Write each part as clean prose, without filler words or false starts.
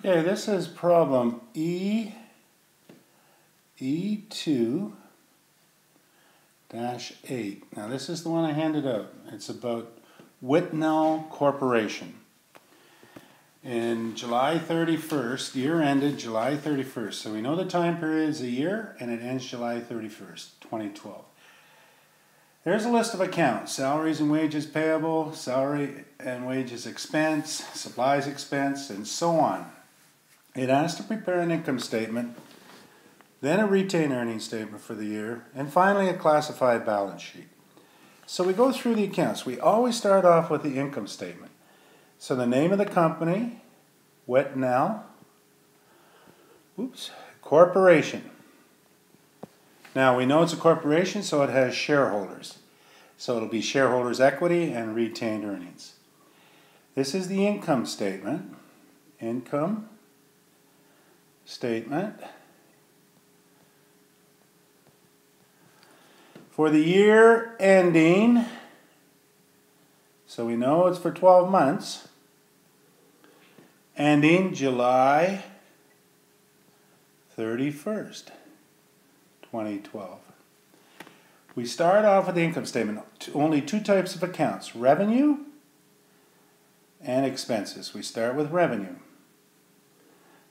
Okay, this is problem E2-8. Now this is the one I handed out. It's about Whitnell Corporation. In July 31st, year ended July 31st. So we know the time period is a year and it ends July 31st, 2012. There's a list of accounts: salaries and wages payable, salary and wages expense, supplies expense, and so on. It asks to prepare an income statement, then a retained earnings statement for the year, and finally a classified balance sheet. So we go through the accounts. We always start off with the income statement. So the name of the company, Whitnell Corporation. Now we know it's a corporation, so it has shareholders. So it'll be shareholders' equity and retained earnings. This is the income statement. Income statement for the year ending, so we know it's for 12 months, ending July 31st, 2012. We start off with the income statement. Only two types of accounts: revenue and expenses. We start with revenue.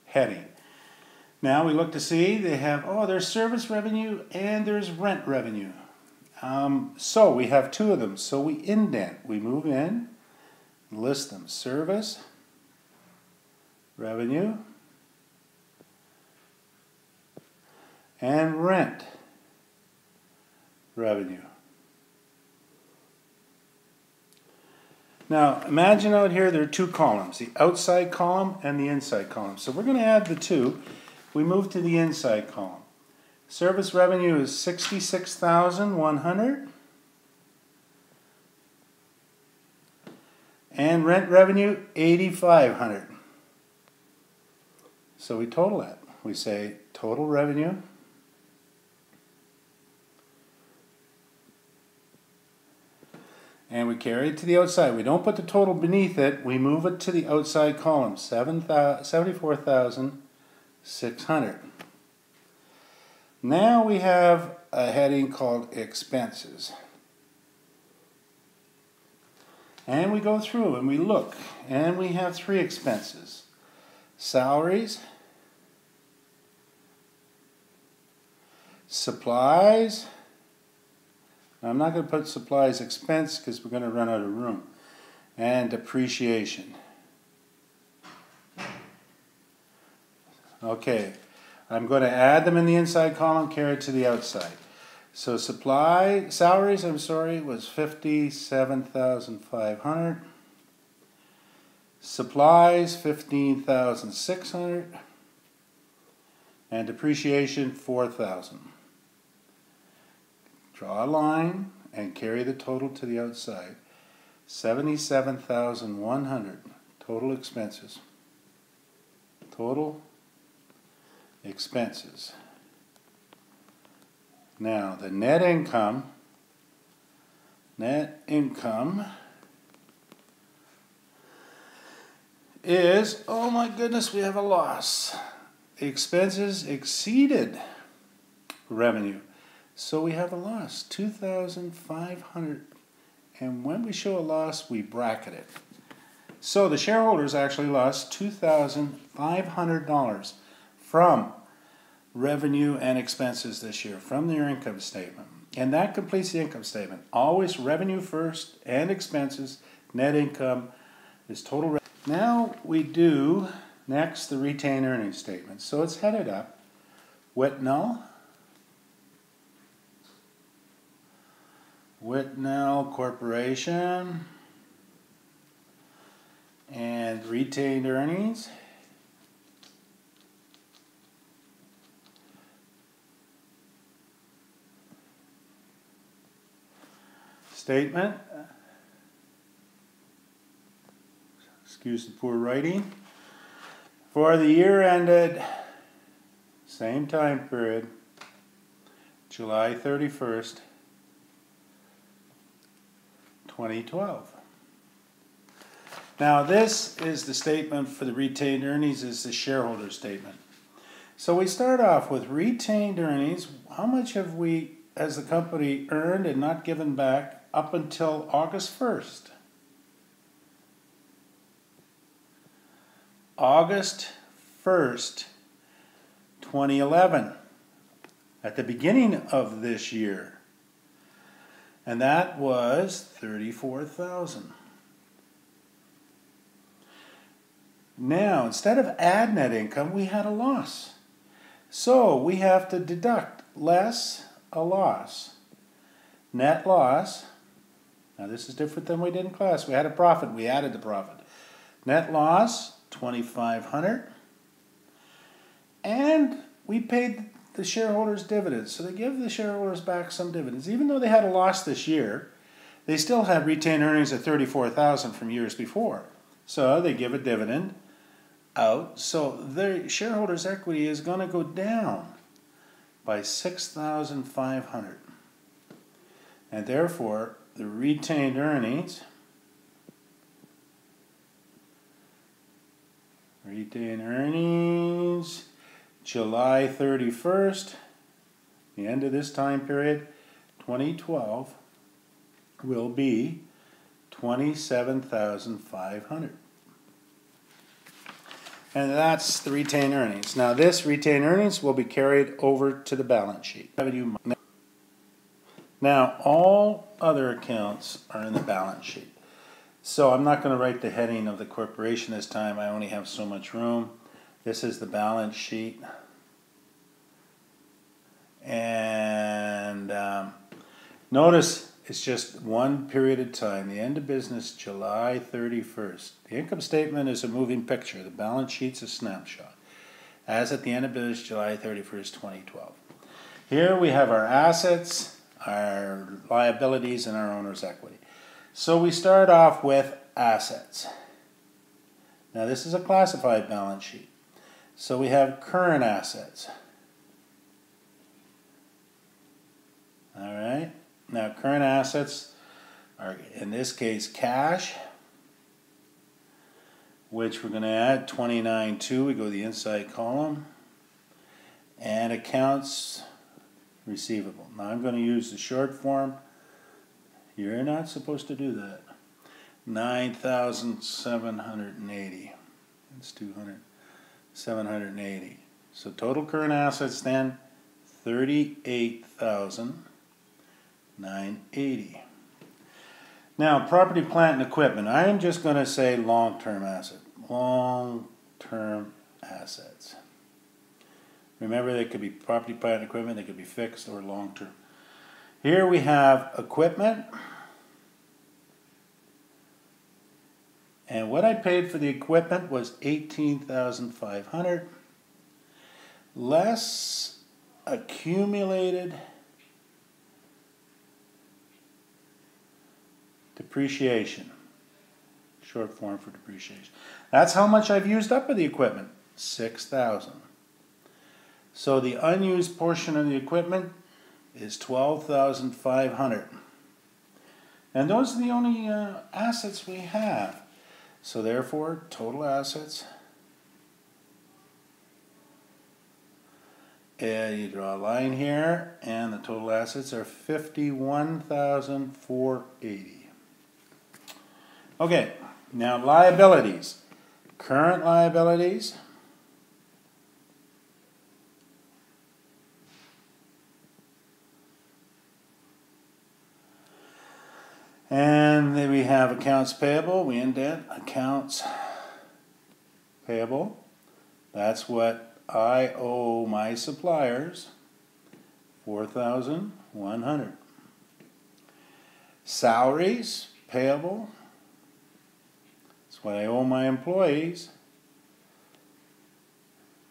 Heading. Now we look to see they have, there's service revenue and there's rent revenue. So we have two of them. So we indent. We move in, list them: service revenue and rent revenue. Now imagine out here there are two columns, the outside column and the inside column. So we're going to add the two. We move to the inside column. Service revenue is $66,100 and rent revenue $8,500. So we total that. We say total revenue and we carry it to the outside. We don't put the total beneath it. We move it to the outside column, $74,600. Now we have a heading called expenses. And we go through and we look, and we have three expenses: salaries, supplies. I'm not going to put supplies expense because we're going to run out of room, and depreciation. Okay, I'm going to add them in the inside column, carry it to the outside. So salaries, was $57,500. Supplies, $15,600. And depreciation, $4,000. Draw a line and carry the total to the outside. $77,100. Total expenses. Total expenses. Now the net income is, oh my goodness, we have a loss. The expenses exceeded revenue, so we have a loss, $2,500. And when we show a loss, we bracket it. So the shareholders actually lost $2,500 from revenue and expenses this year, from their income statement. And that completes the income statement. Always revenue first and expenses. Net income is total revenue. Now we do next the retained earnings statement. So it's headed up Whitnell Corporation and retained earnings. Statement. Excuse the poor writing. For the year ended, same time period, July 31st, 2012. Now this is the statement for the retained earnings, is the shareholder statement. So we start off with retained earnings. How much have we, as the company, earned and not given back up until August 1st? August 1st, 2011, at the beginning of this year. And that was $34,000. Now, instead of add net income, we had a loss. So we have to deduct less a loss. Net loss. Now this is different than we did in class. We had a profit. We added the profit. Net loss, $2,500. And we paid the shareholders dividends. So they give the shareholders back some dividends. Even though they had a loss this year, they still had retained earnings of $34,000 from years before. So they give a dividend out. So the shareholders' equity is going to go down by $6,500. And therefore, the retained earnings July 31st, the end of this time period, 2012, will be $27,500. And that's the retained earnings. Now this retained earnings will be carried over to the balance sheet. Now all other accounts are in the balance sheet. So I'm not going to write the heading of the corporation this time. I only have so much room. This is the balance sheet. And notice it's just one period of time. The end of business, July 31st. The income statement is a moving picture. The balance sheet's a snapshot. As at the end of business, July 31st, 2012. Here we have our assets, our liabilities, and our owner's equity. So we start off with assets. Now this is a classified balance sheet. So we have current assets. All right. Now current assets are, in this case, cash, which we're going to add 29.2. We go to the inside column. And accounts receivable. Now I'm going to use the short form. You're not supposed to do that. 9,780. That's 780. So total current assets then 38,980. Now property, plant, and equipment. I am just going to say long-term asset. Long-term assets. Remember, they could be property, plant, and equipment. They could be fixed or long-term. Here we have equipment. And what I paid for the equipment was $18,500 less accumulated depreciation. Short form for depreciation. That's how much I've used up of the equipment. $6,000. So the unused portion of the equipment is $12,500. And those are the only assets we have. So therefore, total assets, and you draw a line here, and the total assets are $51,480. Okay, now liabilities. Current liabilities. And then we have accounts payable. We indent accounts payable. That's what I owe my suppliers, $4,100. Salaries payable. That's what I owe my employees,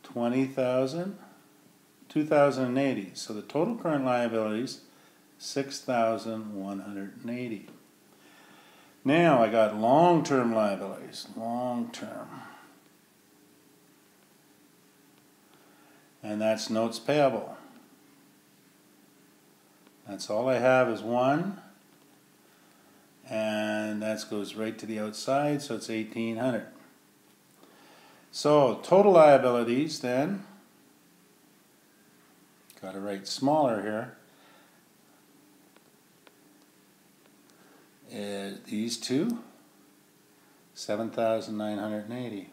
$2,080. So the total current liabilities, $6,180. Now I got long-term liabilities, long-term. And that's notes payable. That's all I have is one. and that goes right to the outside, so it's 1,800. So total liabilities then, got to write smaller here, is these two, 7,980.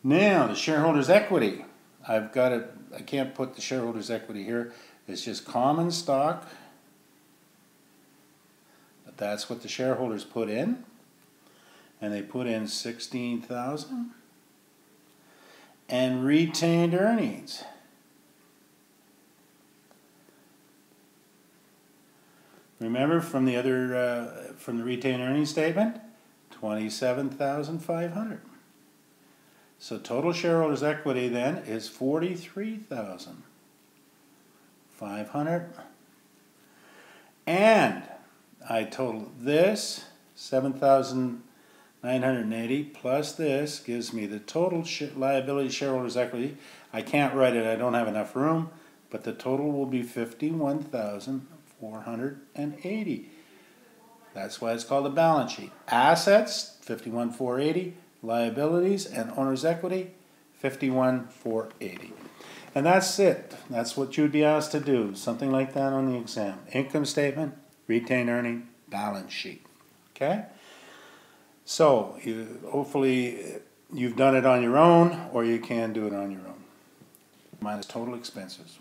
Now the shareholders' equity. I've got it. I can't put the shareholders' equity here. It's just common stock. But that's what the shareholders put in, and they put in 16,000. And retained earnings. Remember from the other from the retained earnings statement, 27,500. So total shareholders' equity then is 43,500. And I total this 7,980 plus this gives me the total liability shareholders' equity. I can't write it, I don't have enough room, but the total will be 51,480. That's why it's called a balance sheet. Assets, 51,480. Liabilities and owner's equity, 51,480. And that's it. That's what you would be asked to do. Something like that on the exam. Income statement, retained earning, balance sheet. Okay? So, hopefully you've done it on your own, or you can do it on your own. Minus total expenses.